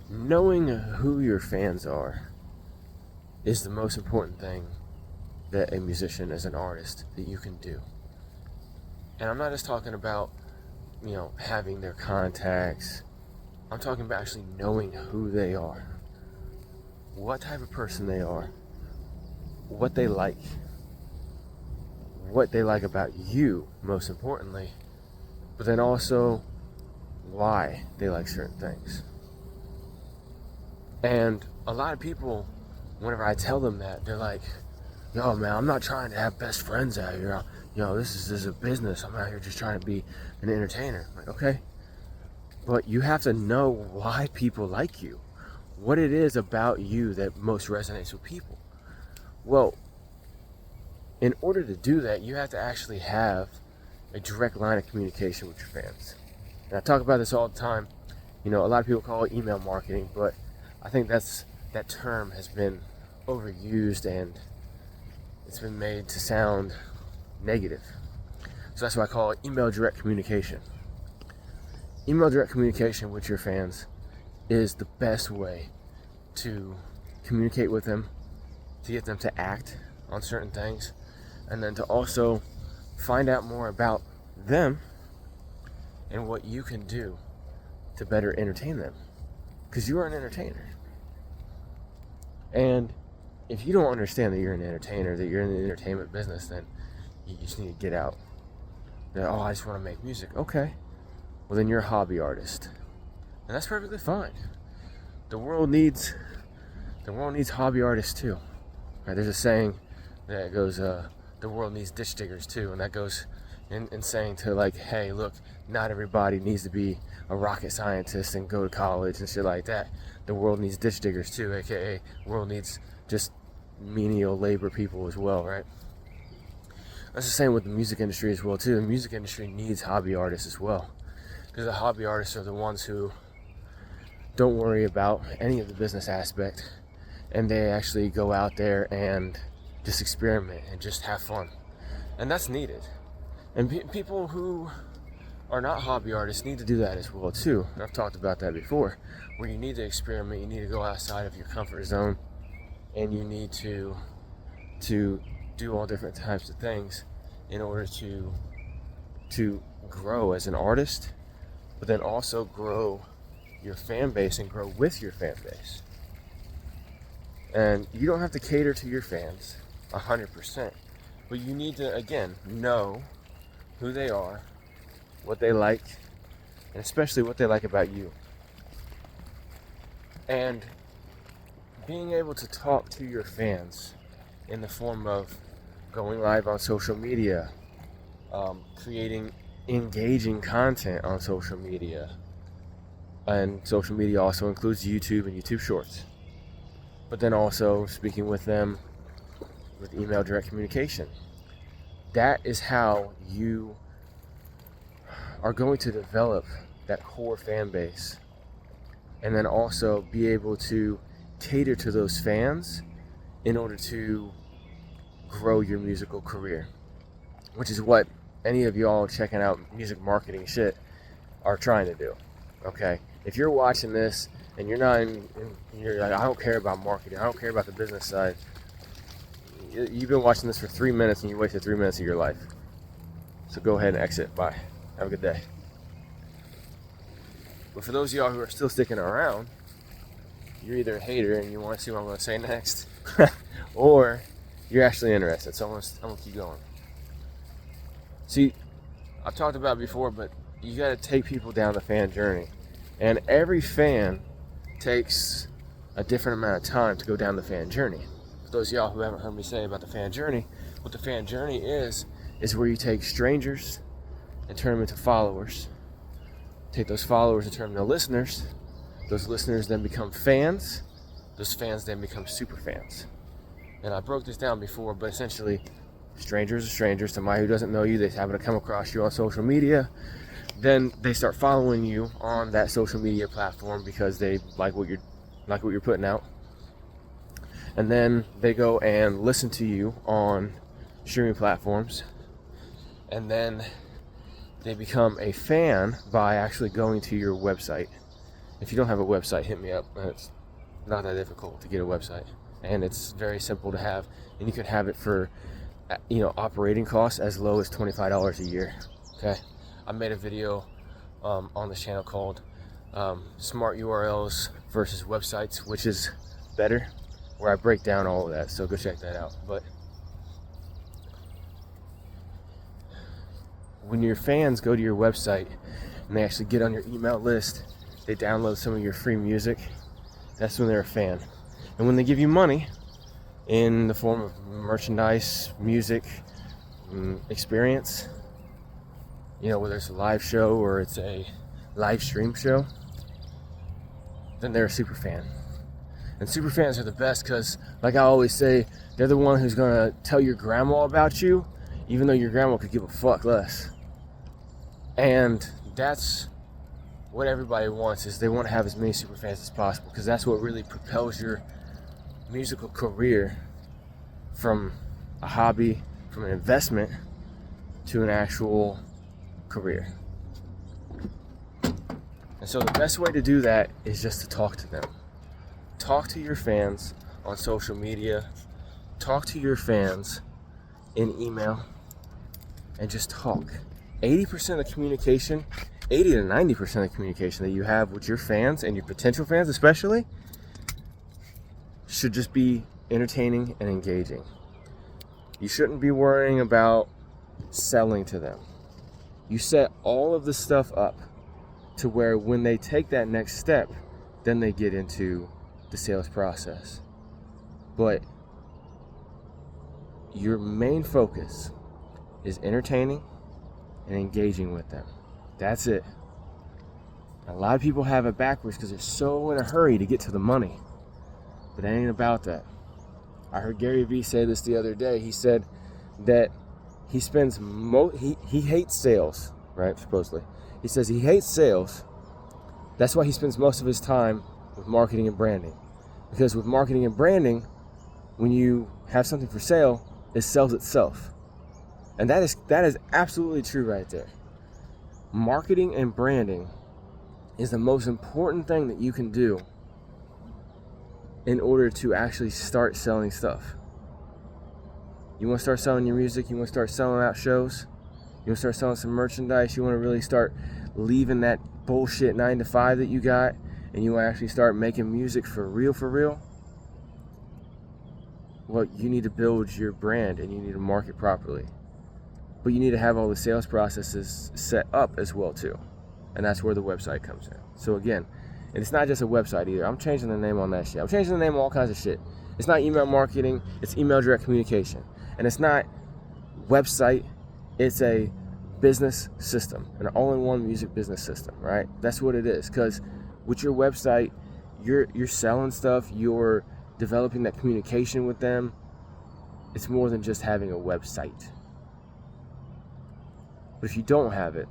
knowing who your fans are is the most important thing that a musician, as an artist, that you can do. And I'm not just talking about, having their contacts. I'm talking about actually knowing who they are, what type of person they are, what they like about you, most importantly, but then also why they like certain things. And a lot of people, whenever I tell them that, they're like, "Yo, man, I'm not trying to have best friends out here. This is a business. I'm out here just trying to be an entertainer." I'm like, okay, but you have to know why people like you, what it is about you that most resonates with people. Well, in order to do that, you have to actually have a direct line of communication with your fans. And I talk about this all the time. A lot of people call it email marketing, but I think that term has been overused and it's been made to sound negative. So that's why I call it email direct communication. Email direct communication with your fans is the best way to communicate with them, to get them to act on certain things, and then to also find out more about them and what you can do to better entertain them. Because you are an entertainer. And if you don't understand that you're an entertainer, that you're in the entertainment business, then you just need to get out. I just want to make music. Okay. Well, then you're a hobby artist. And that's perfectly fine. The world needs hobby artists too. Right? There's a saying that goes, the world needs ditch diggers too. And that goes in saying to like, hey, look, not everybody needs to be a rocket scientist and go to college and shit like that. The world needs ditch diggers too, aka the world needs just menial labor people as well, right? That's the same with the music industry as well too. The music industry needs hobby artists as well, because the hobby artists are the ones who don't worry about any of the business aspect, and they actually go out there and just experiment and just have fun, and that's needed. And people who are not hobby artists need to do that as well too. And I've talked about that before, where you need to experiment, you need to go outside of your comfort zone, and you need to do all different types of things in order to grow as an artist, but then also grow your fan base and grow with your fan base. And you don't have to cater to your fans 100%, but you need to, again, know who they are, what they like, and especially what they like about you. And being able to talk to your fans in the form of going live on social media, creating engaging content on social media. And social media also includes YouTube and YouTube Shorts. But then also speaking with them with email direct communication. That is how you are going to develop that core fan base, and then also be able to cater to those fans in order to grow your musical career, which is what any of y'all checking out music marketing shit are trying to do. Okay, if you're watching this and you're not you're like, I don't care about marketing, I don't care about the business side, you've been watching this for 3 minutes and you wasted 3 minutes of your life. So go ahead and exit. Bye. Have a good day. But for those of y'all who are still sticking around, you're either a hater and you want to see what I'm going to say next, or you're actually interested. So I'm going to keep going. See, I've talked about it before, but you got to take people down the fan journey. And every fan takes a different amount of time to go down the fan journey. For those of y'all who haven't heard me say about the fan journey, what the fan journey is where you take strangers and turn them into followers. Take those followers and turn them into listeners. Those listeners then become fans. Those fans then become super fans. And I broke this down before, but essentially, strangers are strangers. Somebody who doesn't know you, they happen to come across you on social media. Then they start following you on that social media platform because they like what you're putting out. And then they go and listen to you on streaming platforms. And then they become a fan by actually going to your website If you don't have a website, hit me up. It's not that difficult to get a website, and it's very simple to have, and you can have it for operating costs as low as $25 a year. Okay, I made a video on this channel called Smart URLs versus websites, which is better, where I break down all of that, so go check that out. But when your fans go to your website and they actually get on your email list, they download some of your free music, that's when they're a fan. And when they give you money in the form of merchandise, music, experience, whether it's a live show or it's a live stream show, then they're a super fan. And super fans are the best because, like I always say, they're the one who's gonna tell your grandma about you, even though your grandma could give a fuck less. And that's what everybody wants, is they want to have as many super fans as possible, because that's what really propels your musical career from a hobby, from an investment, to an actual career. And so the best way to do that is just to talk to them. Talk to your fans on social media. Talk to your fans in email, and just talk. 80% of the communication, 80 to 90% of the communication that you have with your fans, and your potential fans especially, should just be entertaining and engaging. You shouldn't be worrying about selling to them. You set all of the stuff up to where when they take that next step, then they get into the sales process. But your main focus is entertaining and engaging with them. That's it. A lot of people have it backwards because they're so in a hurry to get to the money. But it ain't about that. I heard Gary Vee say this the other day. He said that he spends he hates sales, right? Supposedly. He says he hates sales. That's why he spends most of his time with marketing and branding. Because with marketing and branding, when you have something for sale, it sells itself. And that is absolutely true right there. Marketing and branding is the most important thing that you can do in order to actually start selling stuff. You want to start selling your music, you want to start selling out shows, you want to start selling some merchandise, you want to really start leaving that bullshit 9-to-5 that you got, and you want to actually start making music for real, well, you need to build your brand and you need to market properly. But you need to have all the sales processes set up as well too. And that's where the website comes in. So again, and it's not just a website either. I'm changing the name on that shit. I'm changing the name of all kinds of shit. It's not email marketing, it's email direct communication. And it's not website, it's a business system, an all-in-one music business system, right? That's what it is. Because with your website, you're selling stuff, you're developing that communication with them. It's more than just having a website. But if you don't have it,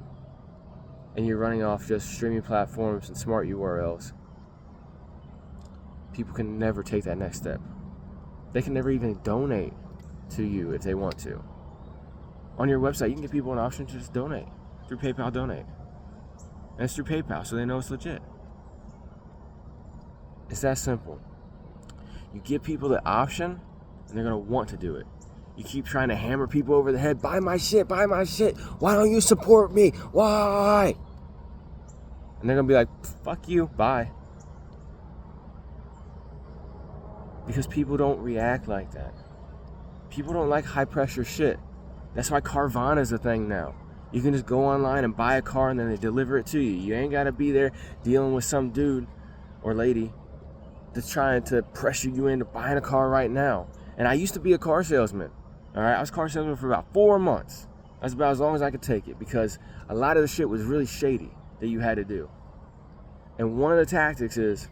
and you're running off just streaming platforms and smart URLs, people can never take that next step. They can never even donate to you if they want to. On your website, you can give people an option to just donate through PayPal Donate. And it's through PayPal, so they know it's legit. It's that simple. You give people the option, and they're going to want to do it. You keep trying to hammer people over the head, buy my shit, why don't you support me, why? And they're going to be like, fuck you, bye. Because people don't react like that. People don't like high pressure shit. That's why Carvana is a thing now. You can just go online and buy a car and then they deliver it to you. You ain't got to be there dealing with some dude or lady that's trying to pressure you into buying a car right now. And I used to be a car salesman. All right, I was a car salesman for about 4 months. That's about as long as I could take it, because a lot of the shit was really shady that you had to do. And one of the tactics is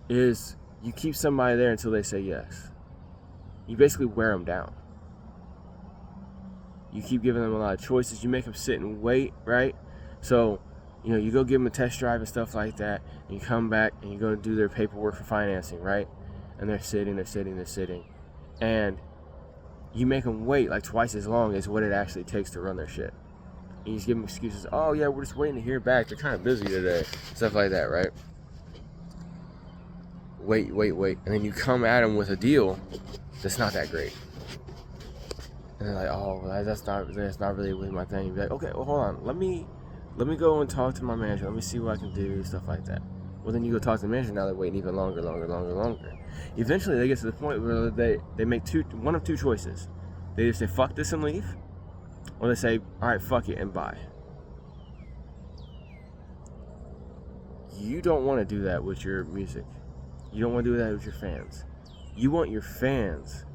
you keep somebody there until they say yes. You basically wear them down. You keep giving them a lot of choices. You make them sit and wait, right? So, you go give them a test drive and stuff like that, and you come back and you go do their paperwork for financing, right? And they're sitting. And you make them wait like twice as long as what it actually takes to run their shit. And you just give them excuses. Oh, yeah, we're just waiting to hear back. They're kind of busy today. Stuff like that, right? wait, and then you come at them with a deal that's not that great. And they're like, oh, well, that's not really with my thing. You'd be like, okay, well, hold on, let me go and talk to my manager. Let me see what I can do, stuff like that. Well, then you go talk to the manager. Now they're waiting even longer. Eventually, they get to the point where they make one of two choices. They either say fuck this and leave, or they say, all right, fuck it and bye. You don't want to do that with your music. You don't want to do that with your fans. You want your fans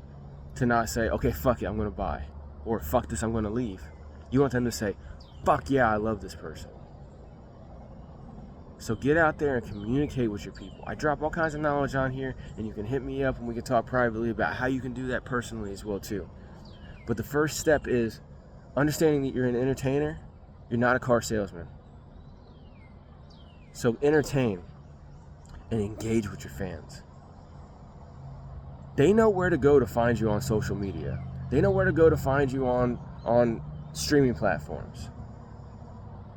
to not say, okay, fuck it, I'm going to buy. Or fuck this, I'm going to leave. You want them to say, fuck yeah, I love this person. So get out there and communicate with your people. I drop all kinds of knowledge on here, and you can hit me up and we can talk privately about how you can do that personally as well too. But the first step is understanding that you're an entertainer, you're not a car salesman. So entertain and engage with your fans. They know where to go to find you on social media. They know where to go to find you on streaming platforms.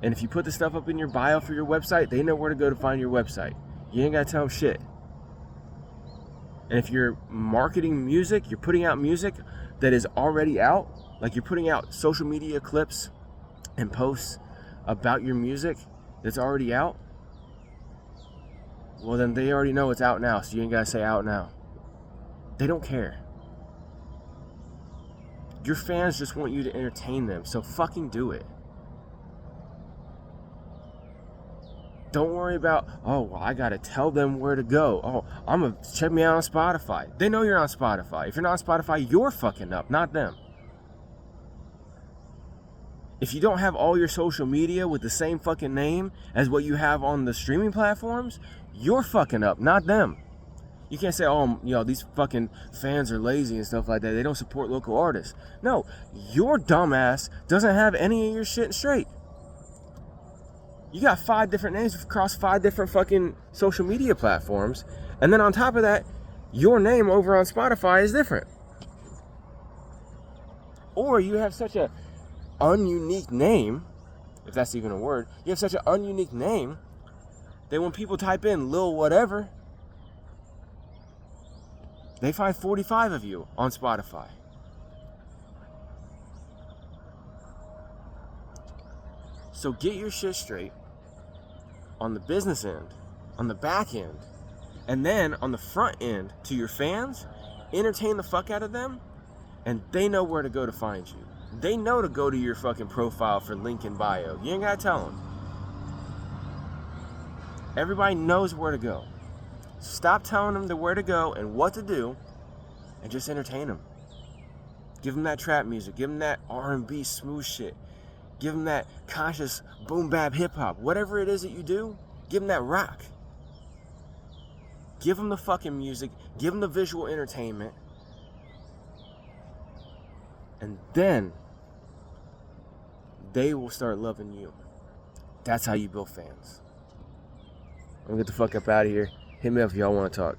And if you put the stuff up in your bio for your website, they know where to go to find your website. You ain't got to tell them shit. And if you're marketing music, you're putting out music that is already out, like you're putting out social media clips and posts about your music that's already out, well then they already know it's out now, so you ain't got to say out now. They don't care. Your fans just want you to entertain them, so fucking do it. Don't worry about, oh, well, I gotta tell them where to go. Oh, I'm gonna check me out on Spotify. They know you're on Spotify. If you're not on Spotify, you're fucking up, not them. If you don't have all your social media with the same fucking name as what you have on the streaming platforms, you're fucking up, not them. You can't say, oh, these fucking fans are lazy and stuff like that. They don't support local artists. No, your dumbass doesn't have any of your shit straight. You got 5 different names across 5 different fucking social media platforms. And then on top of that, your name over on Spotify is different. Or you have such a ununique name, if that's even a word. You have such an ununique name that when people type in Lil whatever, they find 45 of you on Spotify. So get your shit straight on the business end, on the back end, and then on the front end to your fans, entertain the fuck out of them, and they know where to go to find you. They know to go to your fucking profile for link in bio. You ain't gotta tell them. Everybody knows where to go. Stop telling them where to go and what to do, and just entertain them. Give them that trap music. Give them that R&B smooth shit. Give them that conscious boom bap hip hop. Whatever it is that you do, give them that rock. Give them the fucking music. Give them the visual entertainment. And then they will start loving you. That's how you build fans. I'm gonna get the fuck up out of here. Hit me up if y'all want to talk.